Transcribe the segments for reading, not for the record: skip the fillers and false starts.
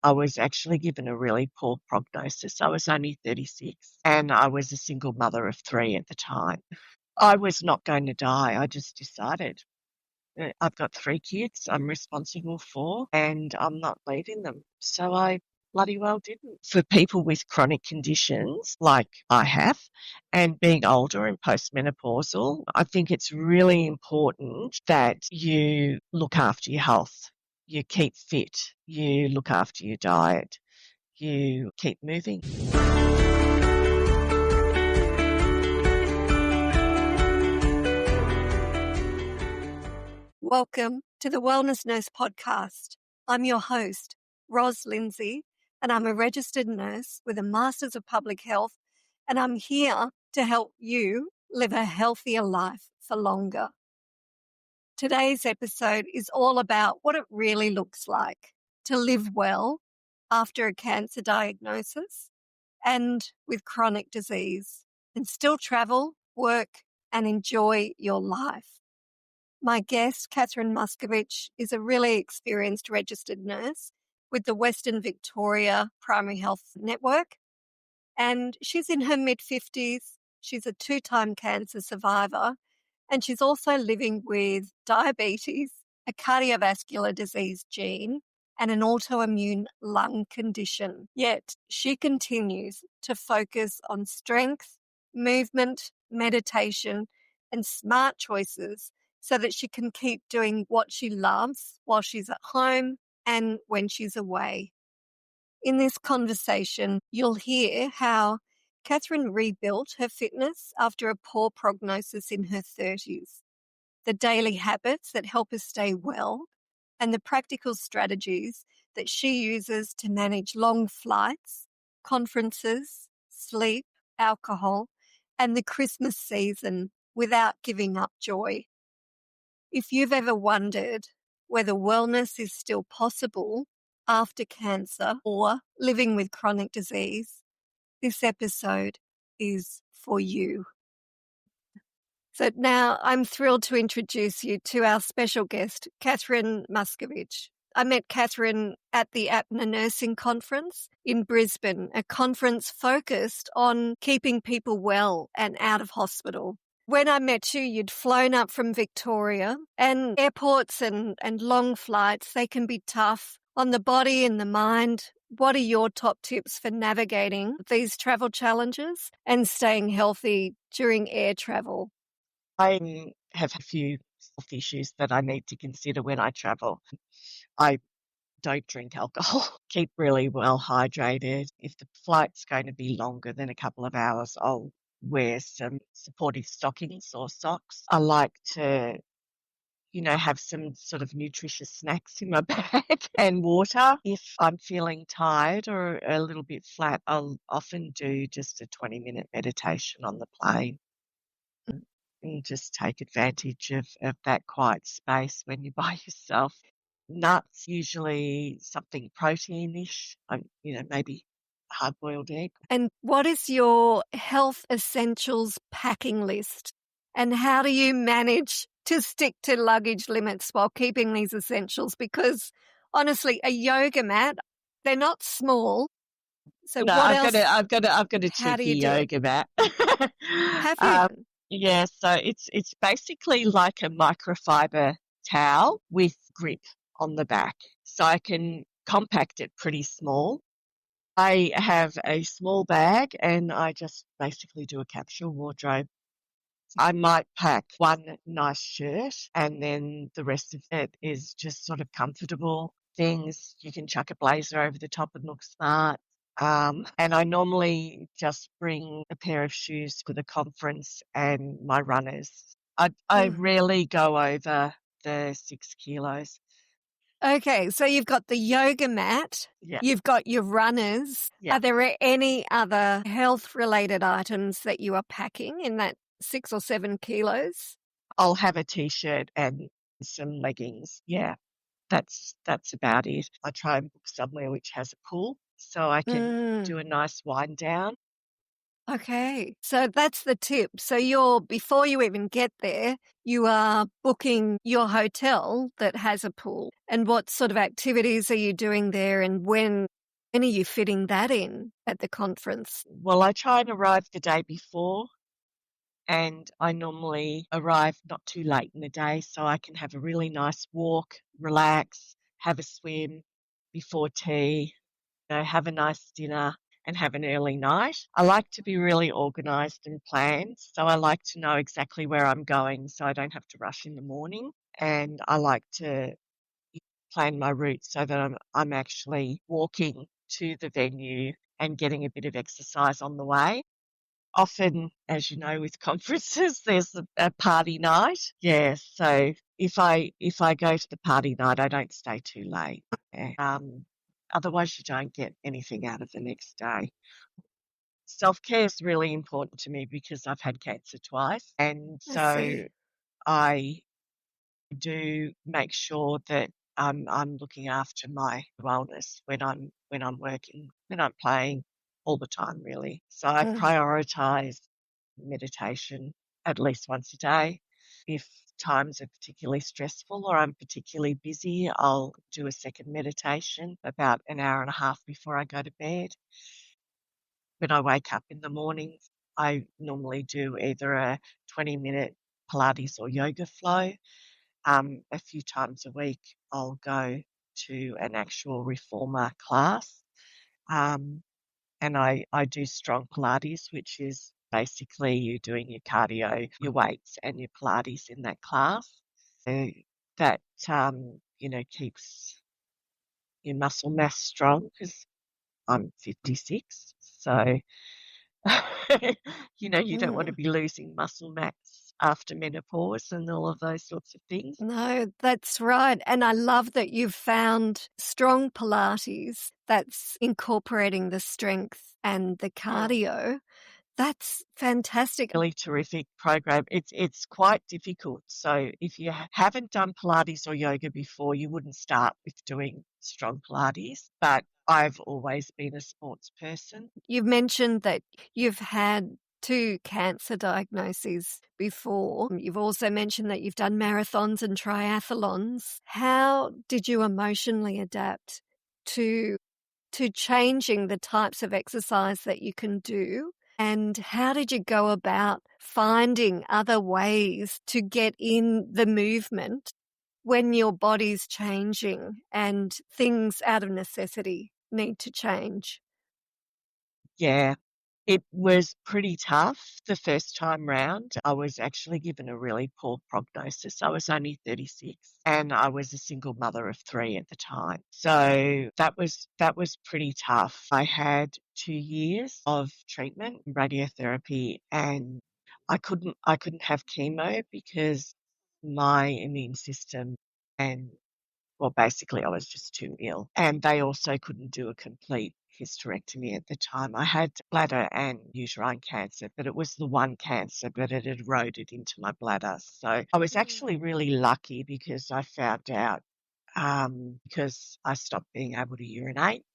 I was actually given a really poor prognosis. I was only 36 and I was a single mother of 3 at the time. I was not going to die. I just decided I've got 3 kids I'm responsible for and I'm not leaving them. So I bloody well didn't. For people with chronic conditions like I have and being older and postmenopausal, I think it's really important that you look after your health. You keep fit, you look after your diet, you keep moving. Welcome to the Wellness Nurse Podcast. I'm your host, Ros Lindsey, and I'm a registered nurse with a Masters of Public Health, and I'm here to help you live a healthier life for longer. Today's episode is all about what it really looks like to live well after a cancer diagnosis and with chronic disease and still travel, work, and enjoy your life. My guest, Cathryn Mackiewicz, is a really experienced registered nurse with the Western Victoria Primary Health Network, and she's in her mid-50s. She's a 2-time cancer survivor, and she's also living with diabetes, a cardiovascular disease gene, and an autoimmune lung condition. Yet she continues to focus on strength, movement, meditation, and smart choices so that she can keep doing what she loves while she's at home and when she's away. In this conversation, you'll hear how Cathryn rebuilt her fitness after a poor prognosis in her 30s, the daily habits that help her stay well, and the practical strategies that she uses to manage long flights, conferences, sleep, alcohol, and the Christmas season without giving up joy. If you've ever wondered whether wellness is still possible after cancer or living with chronic disease, this episode is for you. So now I'm thrilled to introduce you to our special guest, Cathryn Mackiewicz. I met Cathryn at the APNA Nursing Conference in Brisbane, a conference focused on keeping people well and out of hospital. When I met you, you'd flown up from Victoria, and airports and long flights, they can be tough on the body and the mind. What are your top tips for navigating these travel challenges and staying healthy during air travel? I have a few health issues that I need to consider when I travel. I don't drink alcohol, keep really well hydrated. If the flight's going to be longer than a couple of hours, I'll wear some supportive stockings or socks. I like to, have some sort of nutritious snacks in my bag and water. If I'm feeling tired or a little bit flat, I'll often do just a 20-minute meditation on the plane and just take advantage of that quiet space when you're by yourself. Nuts, usually something protein-ish, maybe hard-boiled egg. And what is your health essentials packing list? And how do you manage to stick to luggage limits while keeping these essentials? Because honestly, a yoga mat, they're not small. So No, what I've else? got a How do cheeky you do it? yoga mat. Have you? Yeah, so it's basically like a microfiber towel with grip on the back, so I can compact it pretty small. I have a small bag and I just basically do a capsule wardrobe. I might pack one nice shirt and then the rest of it is just sort of comfortable things. You can chuck a blazer over the top and look smart. And I normally just bring a pair of shoes for the conference and my runners. I rarely go over the 6 kilos. Okay, so you've got the yoga mat, Yeah. you've got your runners. Yeah. Are there any other health-related items that you are packing in that 6 or 7 kilos? I'll have a T-shirt and some leggings. Yeah, that's about it. I try and book somewhere which has a pool so I can do a nice wind down. Okay. So that's the tip. So before you even get there, you are booking your hotel that has a pool. And what sort of activities are you doing there, and when are you fitting that in at the conference? Well, I try and arrive the day before, and I normally arrive not too late in the day so I can have a really nice walk, relax, have a swim before tea, have a nice dinner and have an early night. I like to be really organised and planned, so I like to know exactly where I'm going so I don't have to rush in the morning. And I like to plan my route so that I'm actually walking to the venue and getting a bit of exercise on the way. Often, as you know, with conferences, there's a party night. Yeah, so if I go to the party night, I don't stay too late. Yeah. Otherwise, you don't get anything out of the next day. Self-care is really important to me because I've had cancer twice, and I so see. I do make sure that I'm looking after my wellness when I'm working, when I'm playing, all the time really. So I Mm, prioritize meditation at least once a day. If times are particularly stressful or I'm particularly busy, I'll do a second meditation about an hour and a half before I go to bed. When I wake up in the mornings, I normally do either a 20-minute Pilates or yoga flow. A few times a week, I'll go to an actual reformer class. Um, and I do strong Pilates, which is basically you doing your cardio, your weights, and your Pilates in that class. So that, keeps your muscle mass strong because I'm 56. So, you don't want to mm. be losing muscle mass after menopause and all of those sorts of things. No, that's right. And I love that you've found strong Pilates that's incorporating the strength and the Mm. cardio. That's fantastic. Really terrific program. It's quite difficult. So if you haven't done Pilates or yoga before, you wouldn't start with doing strong Pilates. But I've always been a sports person. You've mentioned that you've had two cancer diagnoses before. You've also mentioned that you've done marathons and triathlons. How did you emotionally adapt to changing the types of exercise that you can do? And how did you go about finding other ways to get in the movement when your body's changing and things out of necessity need to change? Yeah, it was pretty tough the first time round. I was actually given a really poor prognosis. I was only 36 and I was a single mother of three at the time. So that was pretty tough. I had 2 years of treatment, radiotherapy, and I couldn't have chemo because my immune system and well, basically, I was just too ill. And they also couldn't do a complete hysterectomy at the time. I had bladder and uterine cancer, but it was the one cancer, but it had eroded into my bladder. So I was Mm. actually really lucky because I found out because I stopped being able to urinate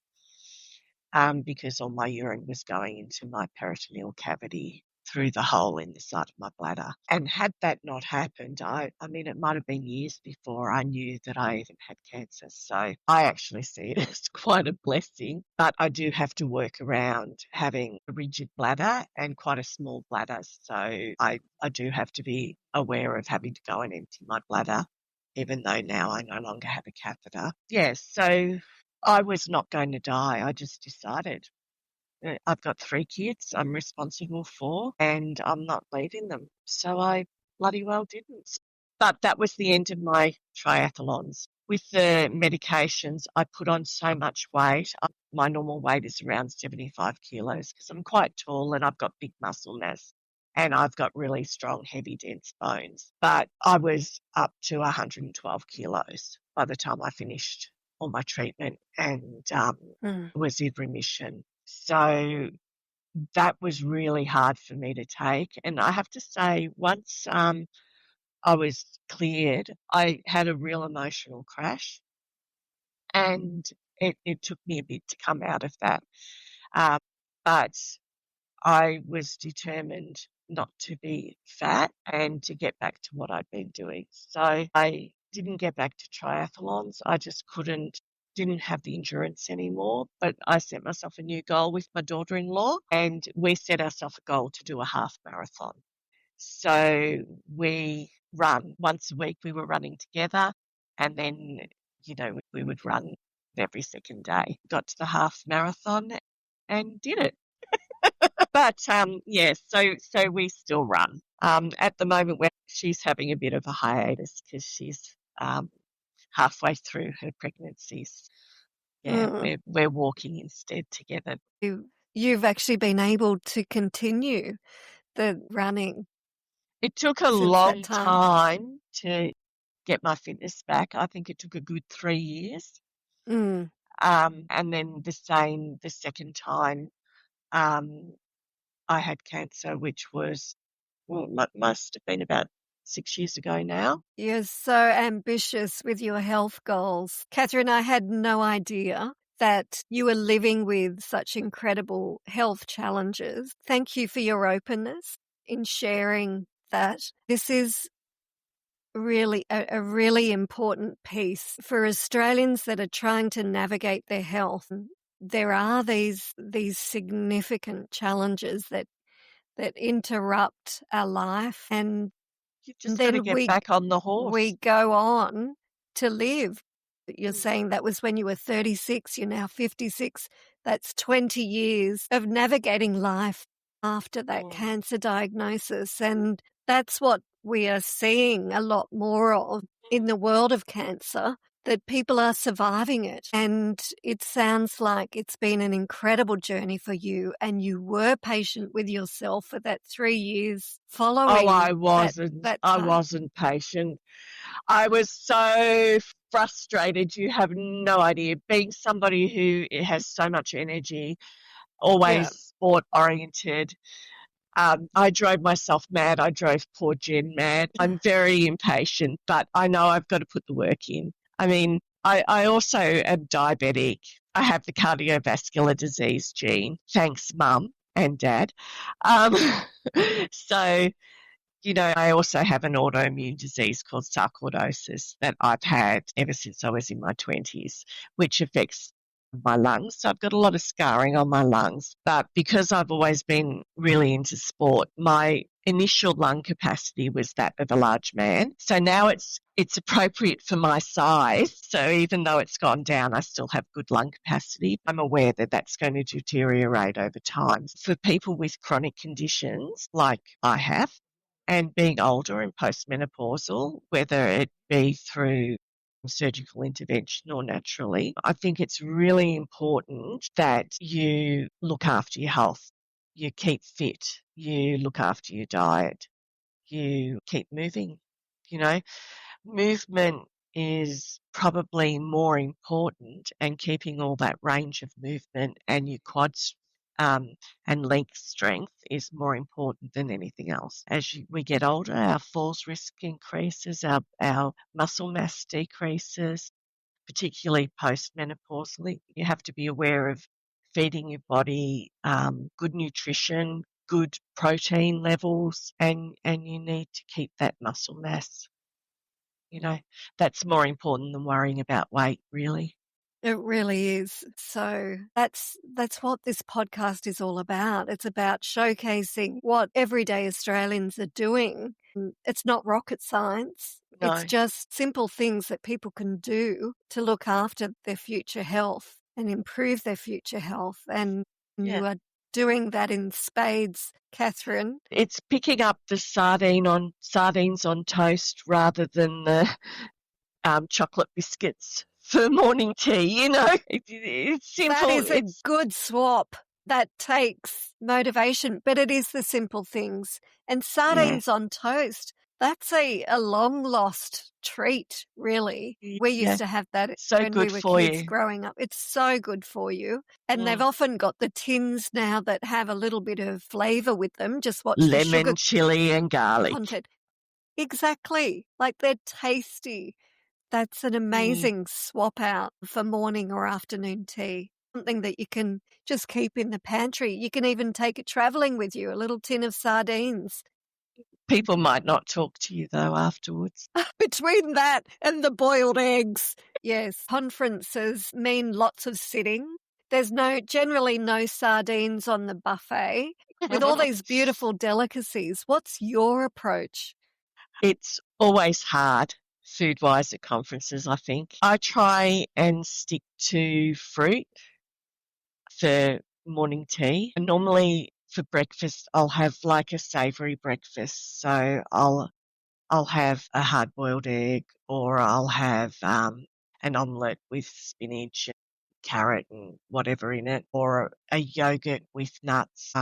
because all my urine was going into my peritoneal cavity through the hole in the side of my bladder. And had that not happened, I mean, it might have been years before I knew that I even had cancer. So I actually see it as quite a blessing, but I do have to work around having a rigid bladder and quite a small bladder. So I do have to be aware of having to go and empty my bladder, even though now I no longer have a catheter. Yes, so I was not going to die. I just decided I've got three kids I'm responsible for and I'm not leaving them. So I bloody well didn't. But that was the end of my triathlons. With the medications, I put on so much weight. My normal weight is around 75 kilos because I'm quite tall and I've got big muscle mass and I've got really strong, heavy, dense bones. But I was up to 112 kilos by the time I finished all my treatment and Mm. was in remission. So that was really hard for me to take. And I have to say, once I was cleared, I had a real emotional crash, and it took me a bit to come out of that. Uh, but I was determined not to be fat and to get back to what I'd been doing. So I didn't get back to triathlons. I just didn't have the endurance anymore. But I set myself a new goal with my daughter-in-law, and we set ourselves a goal to do a half marathon. So we run once a week. We were running together, and then, we would run every second day. Got to the half marathon and did it. But yeah, so we still run. At the moment, she's having a bit of a hiatus because she's halfway through her pregnancies. Yeah, we're walking instead together. You've actually been able to continue the running. It took a long time to get my fitness back. I think it took a good 3 years. And then the second time, I had cancer, which was, must have been about 6 years ago now. You're so ambitious with your health goals. Cathryn, I had no idea that you were living with such incredible health challenges. Thank you for your openness in sharing that. This is really a really important piece for Australians that are trying to navigate their health. There are these significant challenges that interrupt our life, and You just got to then get back on the horse. we go on to live. You're saying that was when you were 36, you're now 56. That's 20 years of navigating life after that cancer diagnosis. And that's what we are seeing a lot more of in the world of cancer, that people are surviving it. And it sounds like it's been an incredible journey for you, and you were patient with yourself for that 3 years following. Oh, I wasn't. I wasn't patient. I was so frustrated. You have no idea. Being somebody who has so much energy, always sport-oriented, I drove myself mad. I drove poor Jen mad. I'm very impatient, but I know I've got to put the work in. I mean, I also am diabetic. I have the cardiovascular disease gene. Thanks, Mum and Dad. So, I also have an autoimmune disease called sarcoidosis that I've had ever since I was in my 20s, which affects my lungs. So I've got a lot of scarring on my lungs. But because I've always been really into sport, my initial lung capacity was that of a large man. So now it's appropriate for my size. So even though it's gone down, I still have good lung capacity. I'm aware that that's going to deteriorate over time. For people with chronic conditions like I have, and being older and postmenopausal, whether it be through surgical intervention or naturally, I think it's really important that you look after your health, you keep fit, you look after your diet, you keep moving. Movement is probably more important, and keeping all that range of movement and your quads and leg strength is more important than anything else. As we get older, our falls risk increases, our muscle mass decreases, particularly postmenopausally. You have to be aware of feeding your body good nutrition, good protein levels, and you need to keep that muscle mass. That's more important than worrying about weight, really. It really is. So that's what this podcast is all about. It's about showcasing what everyday Australians are doing. It's not rocket science. No. It's just simple things that people can do to look after their future health and improve their future health. And you are doing that in spades, Cathryn. It's picking up the sardines on toast rather than the chocolate biscuits for morning tea. It's simple. That is a good swap. That takes motivation, but it is the simple things. And sardines on toast, that's a long lost treat, really. We used to have that when we were kids growing up. It's so good for you. And they've often got the tins now that have a little bit of flavour with them. Just watch the sugar, lemon, chili and garlic content. Exactly. Like they're tasty. That's an amazing swap out for morning or afternoon tea. something that you can just keep in the pantry. You can even take it traveling with you, a little tin of sardines. People might not talk to you though afterwards. Between that and the boiled eggs. Yes, conferences mean lots of sitting. There's generally no sardines on the buffet. With all these beautiful delicacies, what's your approach? It's always hard food-wise at conferences, I think. I try and stick to fruit for morning tea. And normally for breakfast, I'll have like a savoury breakfast. So I'll have a hard-boiled egg, or I'll have an omelette with spinach and carrot and whatever in it, or a yogurt with nuts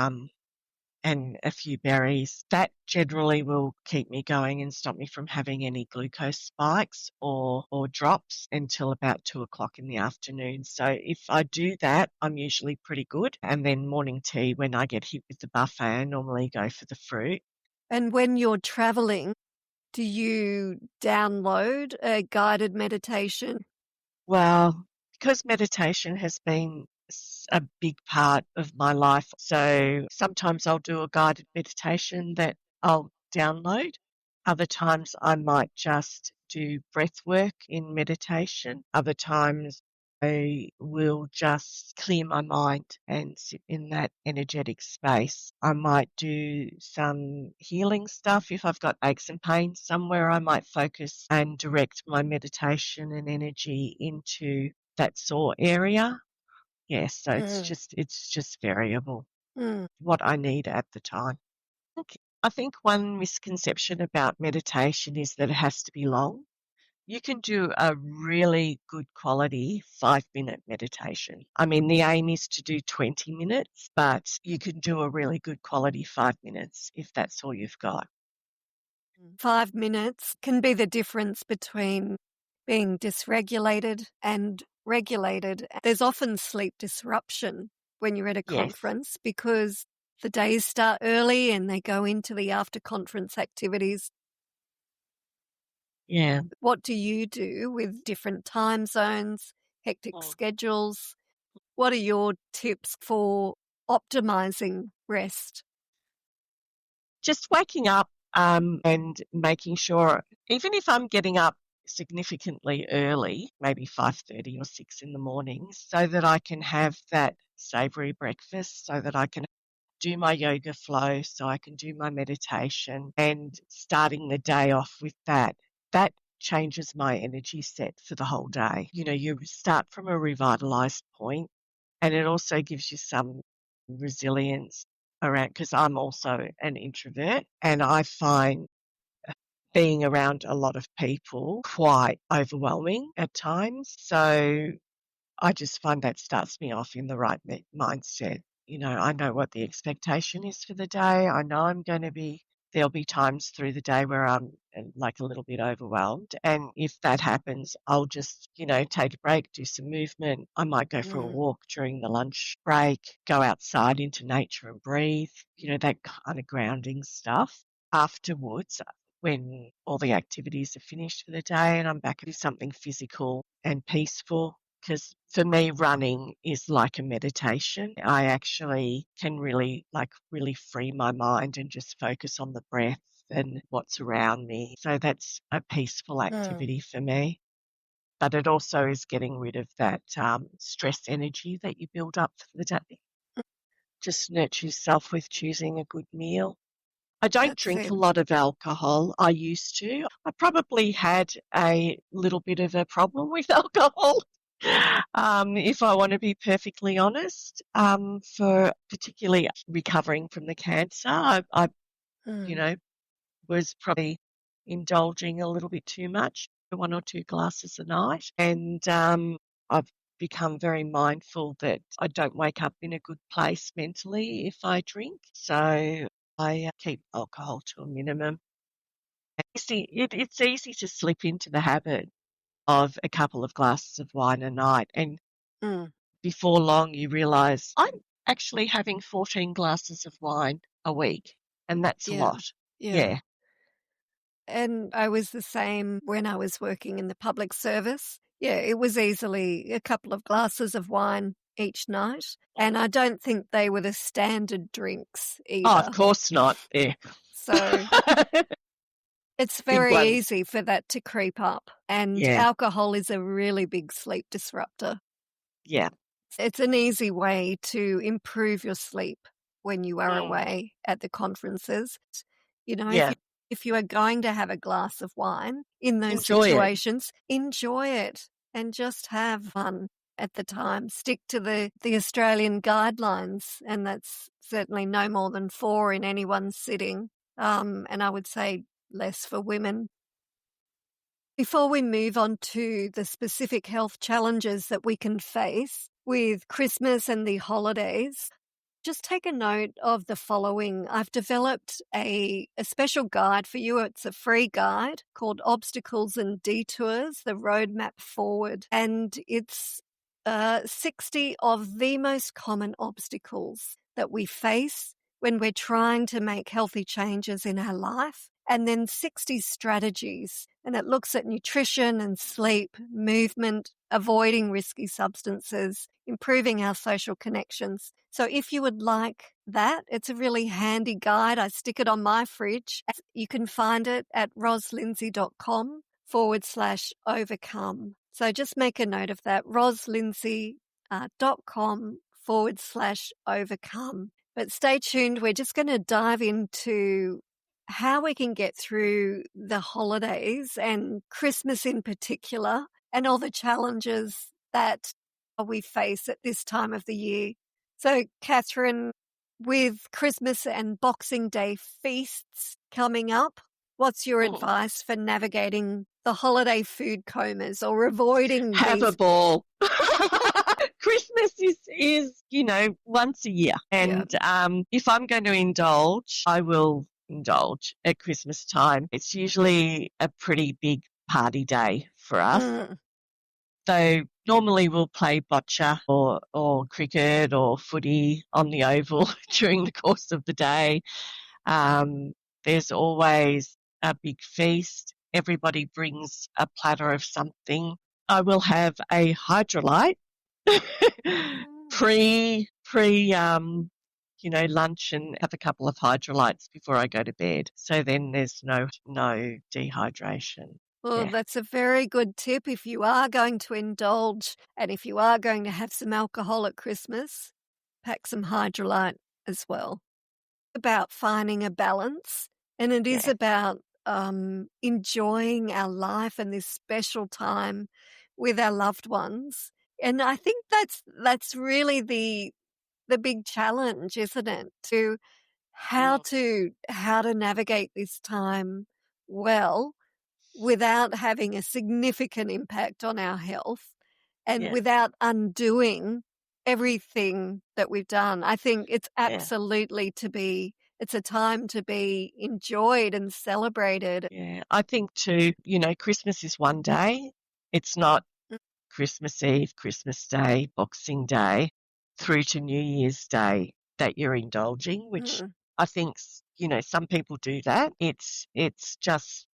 and a few berries. That generally will keep me going and stop me from having any glucose spikes or drops until about 2 o'clock in the afternoon. So if I do that, I'm usually pretty good. And then morning tea, when I get hit with the buffet, I normally go for the fruit. And when you're traveling, do you download a guided meditation? Well, because meditation has been a big part of my life, so sometimes I'll do a guided meditation that I'll download. Other times I might just do breath work in meditation. Other times I will just clear my mind and sit in that energetic space. I might do some healing stuff. If I've got aches and pains somewhere, I might focus and direct my meditation and energy into that sore area. Yes, so it's just variable Mm. what I need at the time. I think one misconception about meditation is that it has to be long. You can do a really good quality 5-minute meditation. I mean, the aim is to do 20 minutes, but you can do a really good quality 5 minutes if that's all you've got. 5 minutes can be the difference between being dysregulated and regulated. There's often sleep disruption when you're at a Yes. conference because the days start early and they go into the after conference activities. Yeah. What do you do with different time zones, hectic schedules? What are your tips for optimizing rest? Just waking up and making sure, even if I'm getting up significantly early, maybe 5:30 or 6 in the morning, so that I can have that savoury breakfast, so that I can do my yoga flow, so I can do my meditation, and starting the day off with that, that changes my energy set for the whole day. You know, you start from a revitalized point, and it also gives you some resilience around, because I'm also an introvert, and I find being around a lot of people quite overwhelming at times. So I just find that starts me off in the right mindset. You know, I know what the expectation is for the day. I know there'll be times through the day where I'm like a little bit overwhelmed. And if that happens, I'll just, take a break, do some movement. I might go for a walk during the lunch break, go outside into nature and breathe, that kind of grounding stuff. Afterwards, when all the activities are finished for the day and I'm back to something physical and peaceful, because for me, running is like a meditation. I actually can really free my mind and just focus on the breath and what's around me. So that's a peaceful activity for me. But it also is getting rid of that stress energy that you build up for the day. Just nurture yourself with choosing a good meal. I don't That's drink it. a lot of alcohol. I used to. I probably had a little bit of a problem with alcohol, if I want to be perfectly honest, for particularly recovering from the cancer. I was probably indulging a little bit too much, 1 or 2 glasses a night, and I've become very mindful that I don't wake up in a good place mentally if I drink. So I keep alcohol to a minimum. It's easy to slip into the habit of a couple of glasses of wine a night, and before long you realise I'm actually having 14 glasses of wine a week, and that's a lot. Yeah. And I was the same when I was working in the public service. Yeah, it was easily a couple of glasses of wine each night. And I don't think they were the standard drinks Oh, of either. course not. Yeah. So it's Big very ones. easy for that to creep up. And Yeah. alcohol is a really big sleep disruptor. Yeah. It's an easy way to improve your sleep when you are Mm. away at the conferences. You know, Yeah. if you are going to have a glass of wine in those Enjoy it. situations, enjoy it and just have fun at the time. Stick to the Australian guidelines, and that's certainly no more than 4 in any one sitting. And I would say less for women. Before we move on to the specific health challenges that we can face with Christmas and the holidays, just take a note of the following. I've developed a special guide for you. It's a free guide called Obstacles and Detours, the Roadmap Forward. And it's 60 of the most common obstacles that we face when we're trying to make healthy changes in our life. And then 60 strategies. And it looks at nutrition and sleep, movement, avoiding risky substances, improving our social connections. So if you would like that, it's a really handy guide. I stick it on my fridge. You can find it at roslindsey.com/overcome. So just make a note of that, roslindsey.com/overcome. But stay tuned. We're just going to dive into how we can get through the holidays and Christmas in particular, and all the challenges that we face at this time of the year. So, Cathryn, with Christmas and Boxing Day feasts coming up, what's your advice for navigating the holiday food comas or avoiding Have these? a ball. Christmas is, once a year. And if I'm going to indulge, I will indulge at Christmas time. It's usually a pretty big party day for us. So normally we'll play bocce or cricket or footy on the oval during the course of the day. There's always a big feast. Everybody brings a platter of something. I will have a Hydrolyte pre lunch, and have a couple of Hydrolytes before I go to bed. So then there's no dehydration. Well, that's a very good tip if you are going to indulge and if you are going to have some alcohol at Christmas, pack some Hydrolyte as well. About finding a balance, and it is about enjoying our life and this special time with our loved ones. And I think that's really the big challenge, isn't it? To how to navigate this time well without having a significant impact on our health and without undoing everything that we've done. I think it's absolutely it's a time to be enjoyed and celebrated. Yeah, I think too, Christmas is one day. It's not Christmas Eve, Christmas Day, Boxing Day, through to New Year's Day that you're indulging, which I think, some people do that. It's just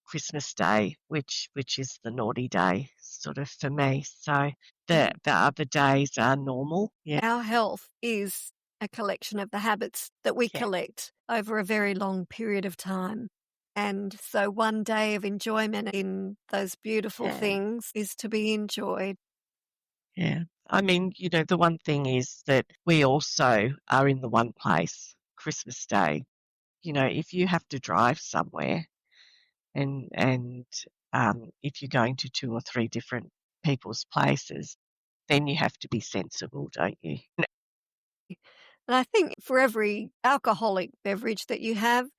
Christmas Day, which is the naughty day, sort of, for me. So the other days are normal. Yeah. Our health is a collection of the habits that we collect over a very long period of time. And so one day of enjoyment in those beautiful things is to be enjoyed. Yeah. I mean, the one thing is that we also are in the one place, Christmas Day. If you have to drive somewhere and if you're going to 2 or 3 different people's places, then you have to be sensible, don't you? And I think for every alcoholic beverage that you have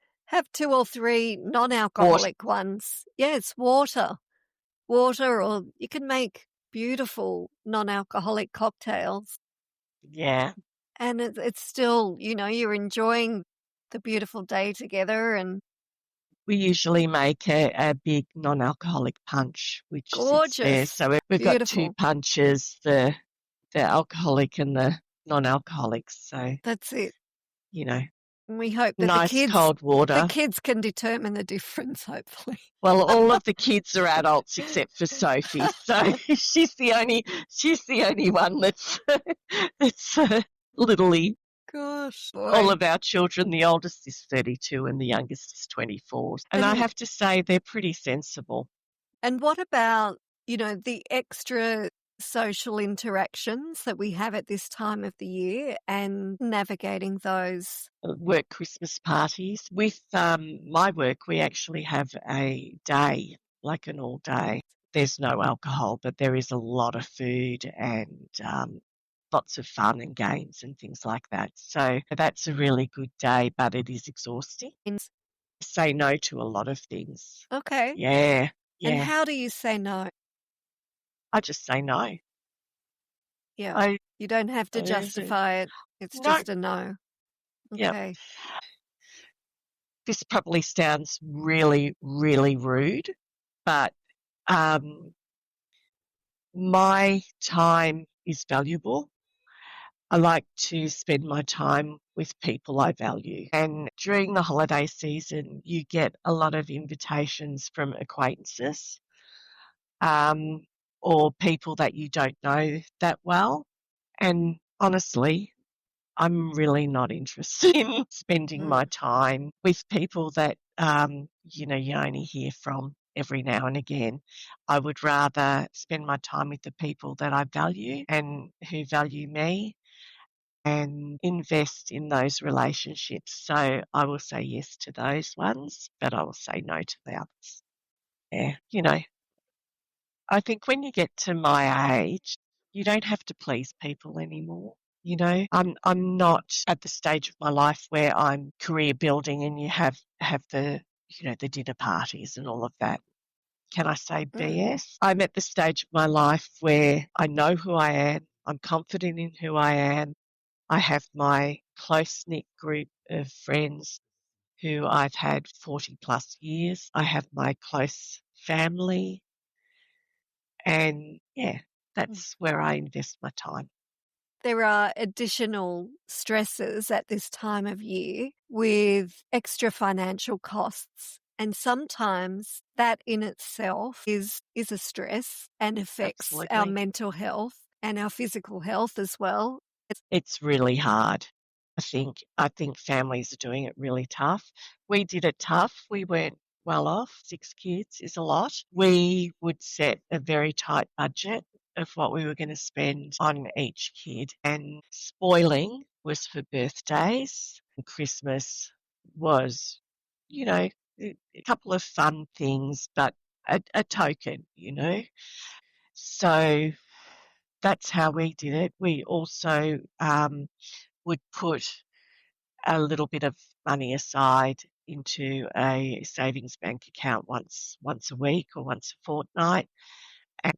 2 or 3 non-alcoholic ones. Yes, water, or you can make beautiful non-alcoholic cocktails. Yeah. And it's still, you're enjoying the beautiful day together. And we usually make a big non-alcoholic punch, which gorgeous. sits there. So we've got 2 punches, the alcoholic and the non-alcoholic. So that's it. We hope that Nice cold the water. kids can determine the difference, hopefully. Well, all of the kids are adults except for Sophie, so she's the only one that's that's littly. Gosh, All boy. of our children, the oldest is 32 and the youngest is 24. And I And have to say they're pretty sensible. and what about, the extra social interactions that we have at this time of the year and navigating those? Work Christmas parties. With my work, we actually have a day, like an all day. There's no alcohol, but there is a lot of food and lots of fun and games and things like that. So that's a really good day, but it is exhausting. Say no to a lot of things. Okay. Yeah, And yeah. how do you say no? I just say no. Yeah. I You don't have to justify it. It's no, just a no. yeah. Okay. This probably sounds really, really rude, but my time is valuable. I like to spend my time with people I value. And during the holiday season, you get a lot of invitations from acquaintances um, or people that you don't know that well. And honestly, I'm really not interested in spending my time with people that, you only hear from every now and again. I would rather spend my time with the people that I value and who value me and invest in those relationships. So I will say yes to those ones, but I will say no to the others. Yeah, I think when you get to my age, you don't have to please people anymore. I'm not at the stage of my life where I'm career building and you have the dinner parties and all of that. Can I say BS? I'm at the stage of my life where I know who I am. I'm confident in who I am. I have my close-knit group of friends who I've had 40 plus years. I have my close family. And yeah, that's where I invest my time. There are additional stresses at this time of year with extra financial costs. And sometimes that in itself is a stress and affects our Absolutely. mental health and our physical health as well. It's really hard. I think families are doing it really tough. We did it tough. We weren't well off. 6 kids is a lot. We would set a very tight budget of what we were going to spend on each kid, and spoiling was for birthdays. Christmas was, you know, a couple of fun things, but a token. So that's how we did it. We also would put a little bit of money aside into a savings bank account once a week or once a fortnight. And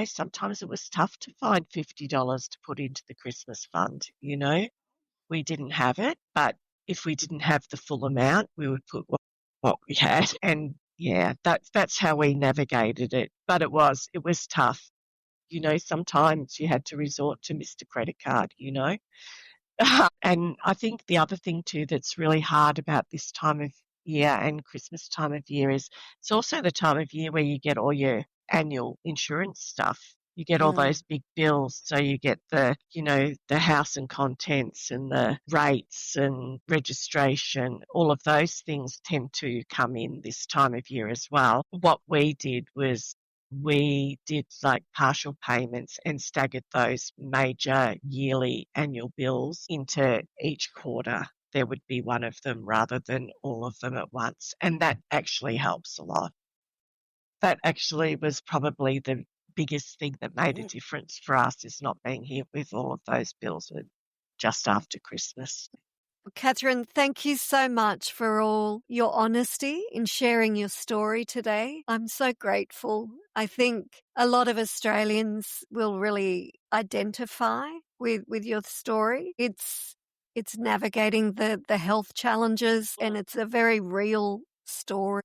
sometimes it was tough to find $50 to put into the Christmas fund. We didn't have it, but if we didn't have the full amount, we would put what we had. And yeah, that's how we navigated it. But it was tough. Sometimes you had to resort to Mr. Credit Card. And I think the other thing too that's really hard about this time of year and Christmas time of year is it's also the time of year where you get all your annual insurance stuff. You get all those big bills. So you get the house and contents and the rates and registration. All of those things tend to come in this time of year as well. What we did was we did like partial payments and staggered those major yearly annual bills into each quarter. There would be one of them rather than all of them at once. And that actually helps a lot. That actually was probably the biggest thing that made a difference for us, is not being hit with all of those bills just after Christmas. Cathryn, thank you so much for all your honesty in sharing your story today. I'm so grateful. I think a lot of Australians will really identify with your story. It's navigating the health challenges, and it's a very real story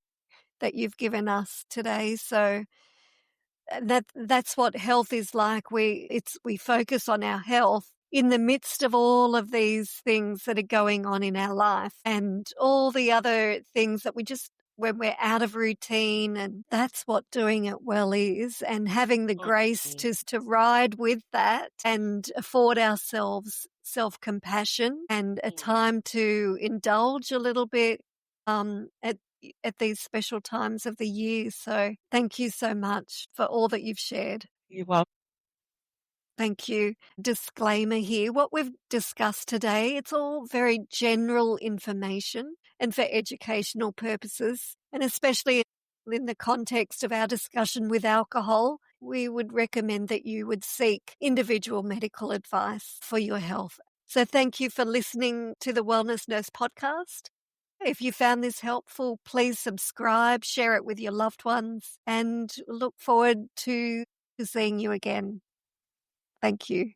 that you've given us today. So that's what health is like. We focus on our health in the midst of all of these things that are going on in our life and all the other things that we just, when we're out of routine, and that's what doing it well is, and having the grace Mm, to ride with that and afford ourselves self-compassion and a mm. time to indulge a little bit at these special times of the year. So thank you so much for all that you've shared. You're welcome. Thank you. Disclaimer here. What we've discussed today, it's all very general information and for educational purposes, and especially in the context of our discussion with alcohol, we would recommend that you would seek individual medical advice for your health. So thank you for listening to the Wellness Nurse podcast. If you found this helpful, please subscribe, share it with your loved ones, and look forward to seeing you again. Thank you.